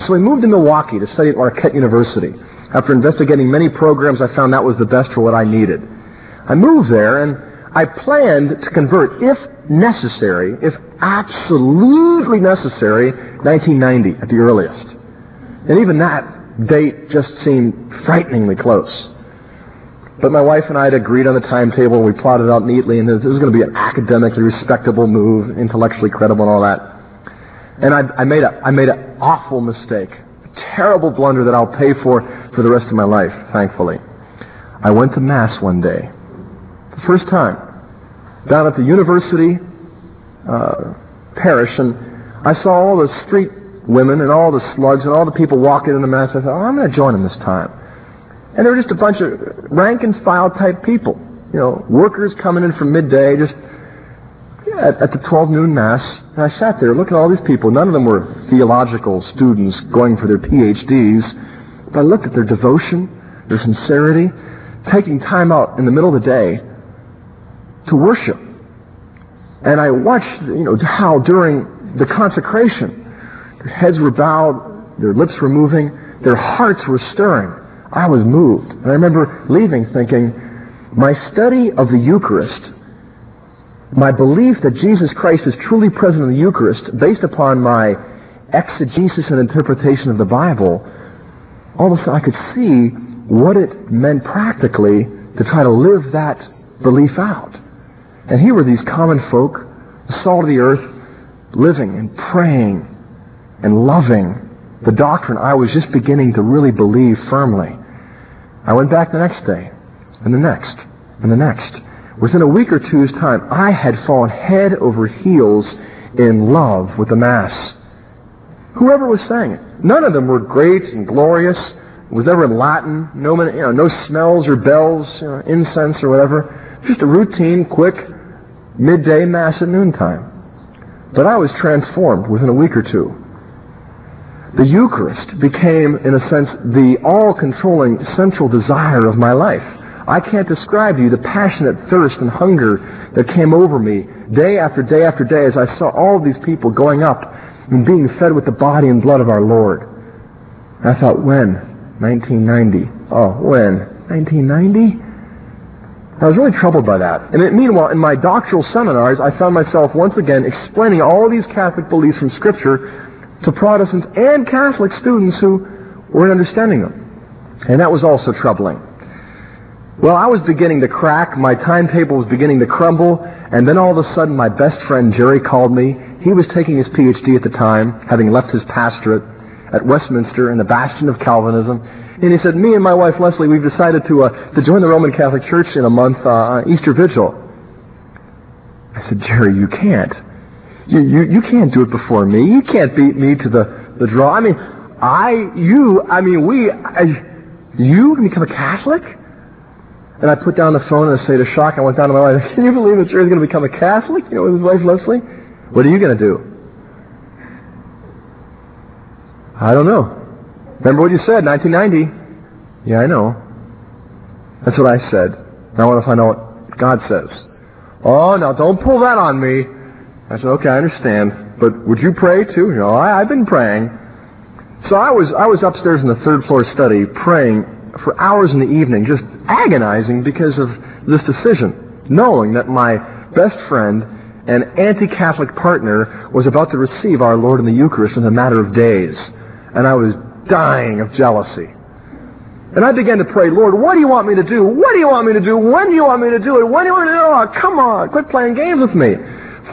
So we moved to Milwaukee to study at Marquette University. After investigating many programs, I found that was the best for what I needed. I moved there, and I planned to convert, if necessary, if absolutely necessary, 1990 at the earliest. And even that date just seemed frighteningly close. But my wife and I had agreed on the timetable, and we plotted it out neatly, and this was going to be an academically respectable move, intellectually credible and all that. And I made an awful mistake, a terrible blunder that I'll pay for the rest of my life, thankfully. I went to Mass one day, the first time, down at the university parish, and I saw all the street women and all the slugs and all the people walking in the Mass. I thought, I'm going to join them this time. And there were just a bunch of rank-and-file type people, workers coming in from midday, just at the 12 noon Mass. And I sat there looking at all these people. None of them were theological students going for their PhDs. But I looked at their devotion, their sincerity, taking time out in the middle of the day to worship. And I watched, how during the consecration, their heads were bowed, their lips were moving, their hearts were stirring. I was moved. And I remember leaving thinking, my study of the Eucharist, my belief that Jesus Christ is truly present in the Eucharist, based upon my exegesis and interpretation of the Bible, all of a sudden I could see what it meant practically to try to live that belief out. And here were these common folk, the salt of the earth, living and praying and loving the doctrine I was just beginning to really believe firmly. I went back the next day, and the next, and the next. Within a week or two's time, I had fallen head over heels in love with the Mass. Whoever was saying it. None of them were great and glorious. It was never in Latin. No smells or bells, incense or whatever. Just a routine, quick, midday Mass at noontime. But I was transformed within a week or two. The Eucharist became, in a sense, the all-controlling central desire of my life. I can't describe to you the passionate thirst and hunger that came over me day after day after day as I saw all these people going up and being fed with the body and blood of our Lord. And I thought, when? 1990. Oh, when? 1990? I was really troubled by that. And meanwhile, in my doctoral seminars, I found myself once again explaining all these Catholic beliefs from Scripture to Protestants and Catholic students who weren't understanding them. And that was also troubling. Well, I was beginning to crack, my timetable was beginning to crumble, and then all of a sudden my best friend Jerry called me. He was taking his PhD at the time, having left his pastorate at Westminster in the bastion of Calvinism. And he said, me and my wife Leslie, we've decided to join the Roman Catholic Church in a month on Easter Vigil. I said, Jerry, you can't. You can't do it before me. You can't beat me to the draw. You can become a Catholic? And I put down the phone and I say to shock, I went down to my wife, can you believe that Jerry's going to become a Catholic? With his wife Leslie? What are you going to do? I don't know. Remember what you said, 1990? Yeah, I know. That's what I said. Now I want to find out what God says. Oh, now don't pull that on me. I said, okay, I understand. But would you pray too? I've been praying. So I was upstairs in the third floor study praying for hours in the evening, just agonizing because of this decision, knowing that my best friend and anti-Catholic partner was about to receive our Lord in the Eucharist in a matter of days. And I was dying of jealousy. And I began to pray, Lord, what do you want me to do? What do you want me to do? When do you want me to do it? When do you want me to do it? Oh, come on, quit playing games with me.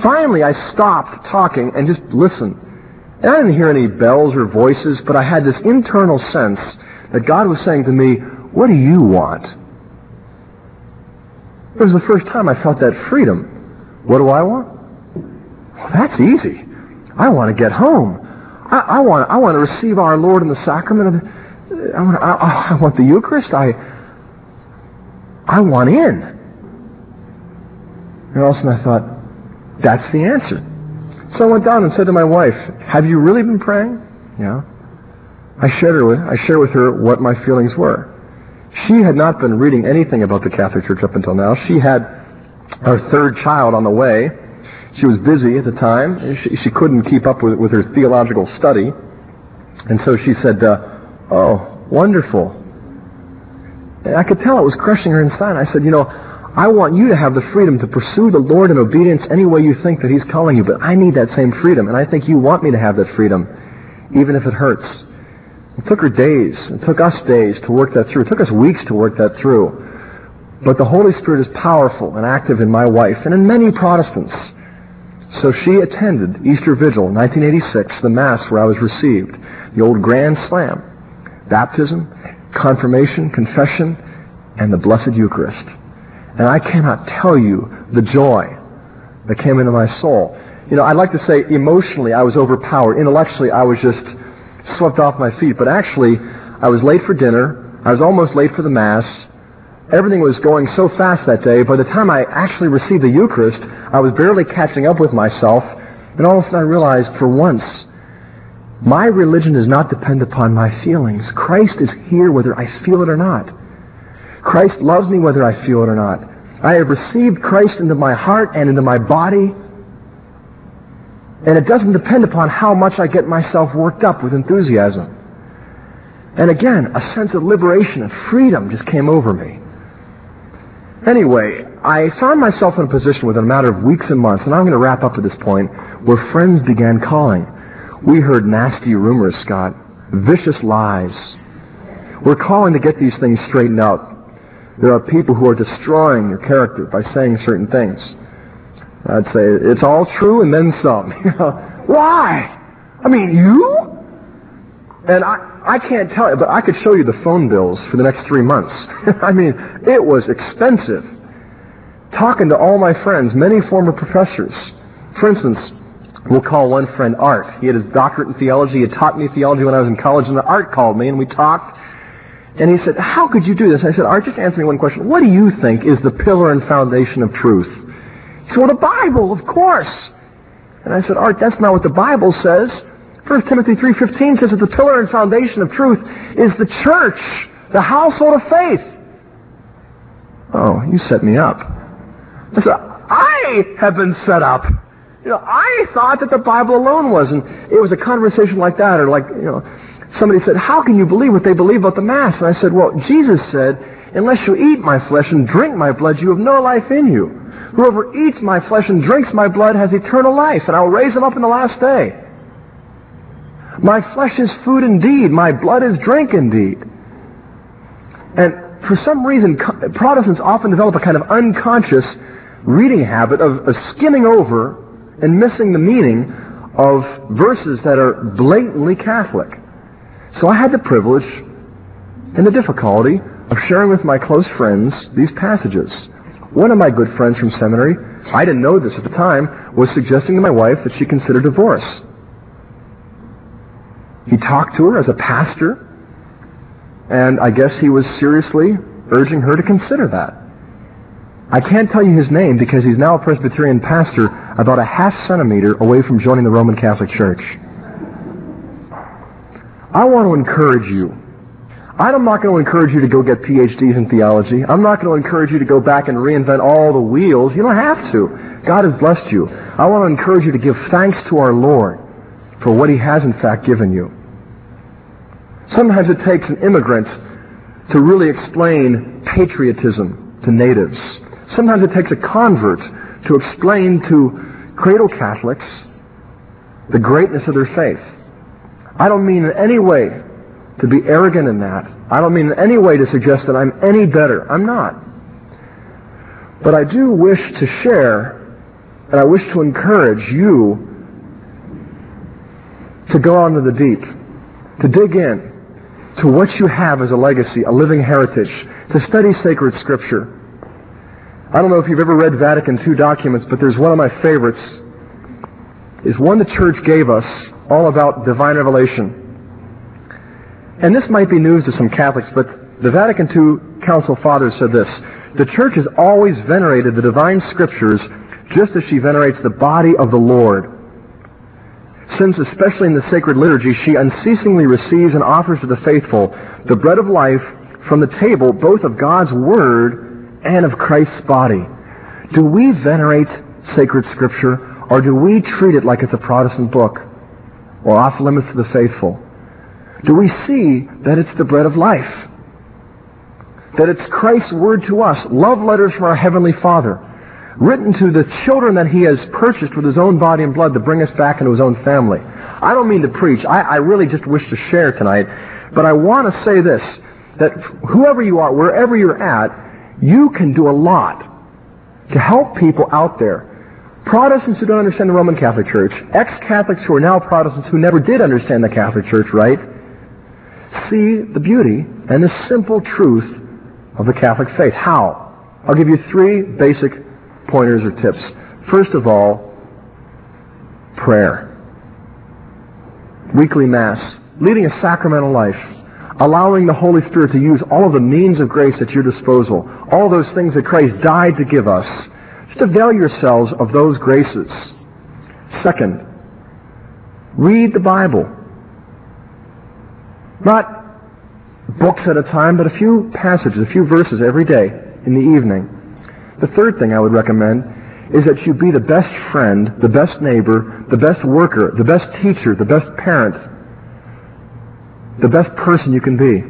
Finally, I stopped talking and just listened. And I didn't hear any bells or voices, but I had this internal sense that God was saying to me, what do you want? It was the first time I felt that freedom. What do I want? Well, that's easy. I want to get home. I want to receive our Lord in the sacrament. I want the Eucharist. I want in. And all of a sudden I thought, that's the answer. So I went down and said to my wife, have you really been praying? Yeah. I shared with her what my feelings were. She had not been reading anything about the Catholic Church up until now. She had her third child on the way. She was busy at the time. She couldn't keep up with her theological study. And so she said, oh, wonderful. And I could tell it was crushing her inside. I said, I want you to have the freedom to pursue the Lord in obedience any way you think that He's calling you, but I need that same freedom, and I think you want me to have that freedom, even if it hurts. It took her days. It took us days to work that through. It took us weeks to work that through. But the Holy Spirit is powerful and active in my wife and in many Protestants. So she attended Easter Vigil, 1986, the Mass where I was received, the old Grand Slam, baptism, confirmation, confession, and the Blessed Eucharist. And I cannot tell you the joy that came into my soul. I'd like to say emotionally I was overpowered. Intellectually I was just swept off my feet. But actually, I was late for dinner. I was almost late for the Mass. Everything was going so fast that day. By the time I actually received the Eucharist, I was barely catching up with myself. And all of a sudden I realized, for once, my religion does not depend upon my feelings. Christ is here whether I feel it or not. Christ loves me whether I feel it or not. I have received Christ into my heart and into my body. And it doesn't depend upon how much I get myself worked up with enthusiasm. And again, a sense of liberation and freedom just came over me. Anyway, I found myself in a position within a matter of weeks and months, and I'm going to wrap up at this point, where friends began calling. We heard nasty rumors, Scott, vicious lies. We're calling to get these things straightened out. There are people who are destroying your character by saying certain things. I'd say, it's all true and then some. Why? I mean, you? And I can't tell you, but I could show you the phone bills for the next 3 months. I mean, it was expensive. Talking to all my friends, many former professors. For instance, we'll call one friend Art. He had his doctorate in theology. He had taught me theology when I was in college, and Art called me, and we talked. And he said, how could you do this? I said, Art, just answer me one question. What do you think is the pillar and foundation of truth? He said, well, the Bible, of course. And I said, Art, that's not what the Bible says. 1 Timothy 3:15 says that the pillar and foundation of truth is the church, the household of faith. Oh, you set me up. I said, I have been set up. I thought that the Bible alone was. And it was a conversation like that, or like, somebody said, how can you believe what they believe about the Mass? And I said, well, Jesus said, unless you eat my flesh and drink my blood, you have no life in you. Whoever eats my flesh and drinks my blood has eternal life, and I will raise him up in the last day. My flesh is food indeed, my blood is drink indeed. And for some reason, Protestants often develop a kind of unconscious reading habit of skimming over and missing the meaning of verses that are blatantly Catholic. So I had the privilege and the difficulty of sharing with my close friends these passages. One of my good friends from seminary, I didn't know this at the time, was suggesting to my wife that she consider divorce. He talked to her as a pastor, and I guess he was seriously urging her to consider that. I can't tell you his name because he's now a Presbyterian pastor about a half centimeter away from joining the Roman Catholic Church. I want to encourage you. I'm not going to encourage you to go get PhDs in theology. I'm not going to encourage you to go back and reinvent all the wheels. You don't have to. God has blessed you. I want to encourage you to give thanks to our Lord for what He has in fact given you. Sometimes it takes an immigrant to really explain patriotism to natives. Sometimes it takes a convert to explain to cradle Catholics the greatness of their faith. I don't mean in any way to be arrogant in that. I don't mean in any way to suggest that I'm any better. I'm not. But I do wish to share, and I wish to encourage you to go out into the deep, to dig in to what you have as a legacy, a living heritage, to study sacred Scripture. I don't know if you've ever read Vatican II documents, but there's one of my favorites. Is one the Church gave us all about divine revelation. And this might be news to some Catholics, but the Vatican II Council Fathers said this: the Church has always venerated the divine Scriptures just as she venerates the body of the Lord. Since, especially in the sacred liturgy, she unceasingly receives and offers to the faithful the bread of life from the table both of God's Word and of Christ's body. Do we venerate sacred Scripture, or do we treat it like it's a Protestant book, or off limits to the faithful? Do we see that it's the bread of life? That it's Christ's word to us, love letters from our Heavenly Father, written to the children that He has purchased with His own body and blood to bring us back into His own family. I don't mean to preach. I really just wish to share tonight. But I want to say this, that whoever you are, wherever you're at, you can do a lot to help people out there. Protestants who don't understand the Roman Catholic Church, ex-Catholics who are now Protestants who never did understand the Catholic Church, right? See the beauty and the simple truth of the Catholic faith. How? I'll give you 3 basic pointers or tips. First of all, prayer. Weekly Mass, leading a sacramental life, allowing the Holy Spirit to use all of the means of grace at your disposal, all those things that Christ died to give us. Just avail yourselves of those graces. Second, read the Bible. Not books at a time, but a few passages, a few verses every day in the evening. The third thing I would recommend is that you be the best friend, the best neighbor, the best worker, the best teacher, the best parent, the best person you can be.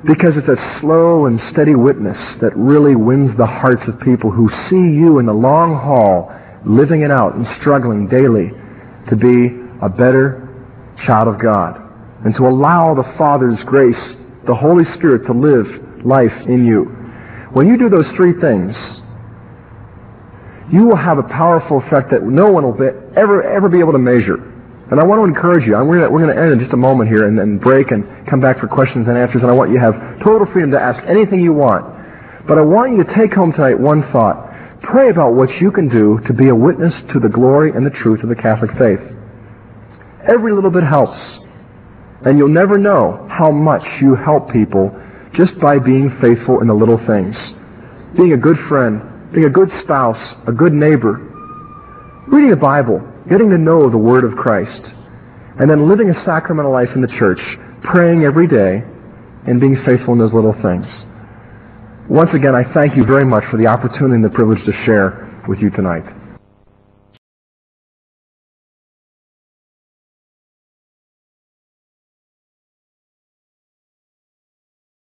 Because it's a slow and steady witness that really wins the hearts of people who see you in the long haul, living it out and struggling daily to be a better child of God, and to allow the Father's grace, the Holy Spirit, to live life in you. When you do those 3 things, you will have a powerful effect that no one will ever be able to measure. And I want to encourage you. We're going to end in just a moment here and then break and come back for questions and answers. And I want you to have total freedom to ask anything you want. But I want you to take home tonight one thought. Pray about what you can do to be a witness to the glory and the truth of the Catholic faith. Every little bit helps. And you'll never know how much you help people just by being faithful in the little things. Being a good friend, being a good spouse, a good neighbor, reading the Bible, getting to know the Word of Christ, and then living a sacramental life in the church, praying every day, and being faithful in those little things. Once again, I thank you very much for the opportunity and the privilege to share with you tonight.